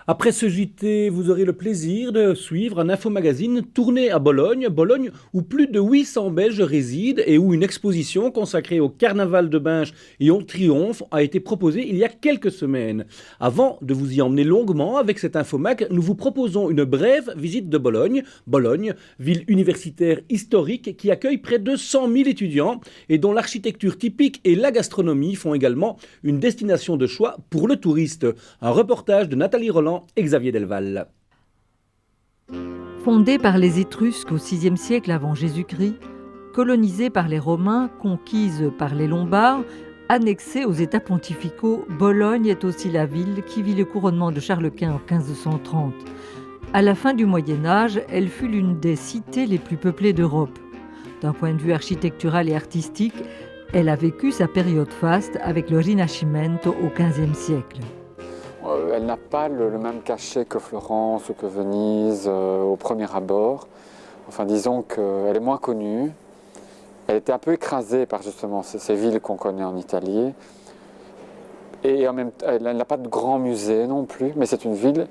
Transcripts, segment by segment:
Après ce JT, vous aurez le plaisir de suivre un infomagazine tourné à Bologne, Bologne où plus de 800 Belges résident et où une exposition consacrée au carnaval de Binche et au triomphe a été proposée il y a quelques semaines. Avant de vous y emmener longuement avec cet infomag, nous vous proposons une brève visite de Bologne. Bologne, ville universitaire historique qui accueille près de 100 000 étudiants et dont l'architecture typique et la gastronomie font également une destination de choix pour le touriste. Un reportage de Nathalie Roland et Xavier Delval. Fondée par les Étrusques au VIe siècle avant Jésus-Christ, colonisée par les Romains, conquise par les Lombards, annexée aux États pontificaux, Bologne est aussi la ville qui vit le couronnement de Charles Quint en 1530. À la fin du Moyen-Âge, elle fut l'une des cités les plus peuplées d'Europe. D'un point de vue architectural et artistique, elle a vécu sa période faste avec le Rinascimento au XVe siècle. Elle n'a pas le même cachet que Florence ou que Venise au premier abord. Enfin, disons qu'elle est moins connue. Elle était un peu écrasée par justement ces villes qu'on connaît en Italie. Et en même temps, elle n'a pas de grand musée non plus, mais c'est une ville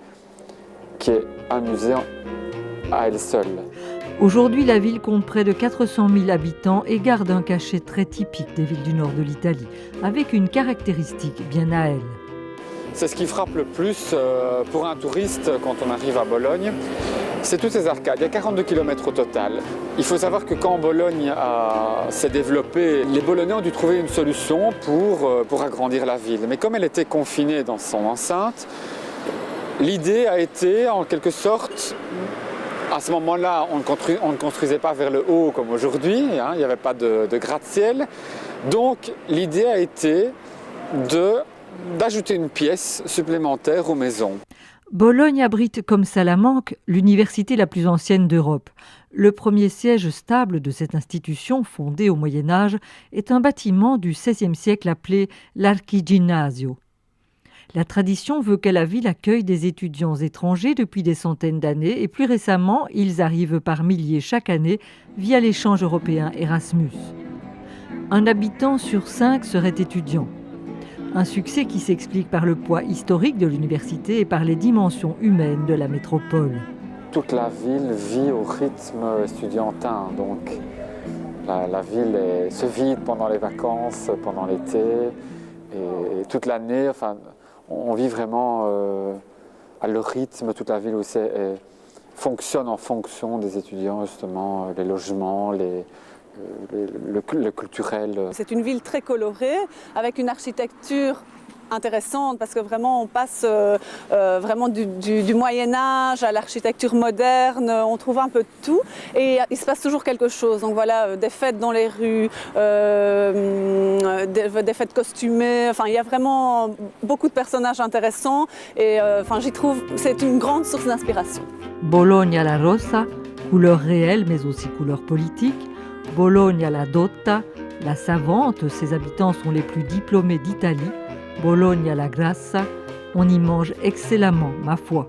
qui est un musée à elle seule. Aujourd'hui, la ville compte près de 400 000 habitants et garde un cachet très typique des villes du nord de l'Italie, avec une caractéristique bien à elle. C'est ce qui frappe le plus pour un touriste quand on arrive à Bologne, c'est toutes ces arcades. Il y a 42 km au total. Il faut savoir que quand Bologne s'est développée, les Bolognais ont dû trouver une solution pour agrandir la ville. Mais comme elle était confinée dans son enceinte, l'idée a été en quelque sorte, à ce moment-là, on ne construisait pas vers le haut comme aujourd'hui, hein, il n'y avait pas de gratte-ciel. Donc l'idée a été d'ajouter une pièce supplémentaire aux maisons. Bologne abrite, comme Salamanque, l'université la plus ancienne d'Europe. Le premier siège stable de cette institution, fondée au Moyen-Âge, est un bâtiment du XVIe siècle appelé l'Archiginnasio. La tradition veut que la ville accueille des étudiants étrangers depuis des centaines d'années et plus récemment, ils arrivent par milliers chaque année via l'échange européen Erasmus. Un habitant sur 5 serait étudiant. Un succès qui s'explique par le poids historique de l'université et par les dimensions humaines de la métropole. Toute la ville vit au rythme estudiantin, donc la ville se vide pendant les vacances, pendant l'été et toute l'année. Enfin, on vit vraiment à leur rythme, toute la ville aussi fonctionne en fonction des étudiants, justement, les logements, le culturel. C'est une ville très colorée, avec une architecture intéressante parce que vraiment on passe vraiment du Moyen-Âge à l'architecture moderne, on trouve un peu de tout et il se passe toujours quelque chose. Donc voilà, des fêtes dans les rues, des fêtes costumées, enfin il y a vraiment beaucoup de personnages intéressants et j'y trouve c'est une grande source d'inspiration. Bologna la rossa, couleur réelle mais aussi couleur politique. Bologna la dotta, la savante, ses habitants sont les plus diplômés d'Italie. Bologna la grassa, on y mange excellemment, ma foi.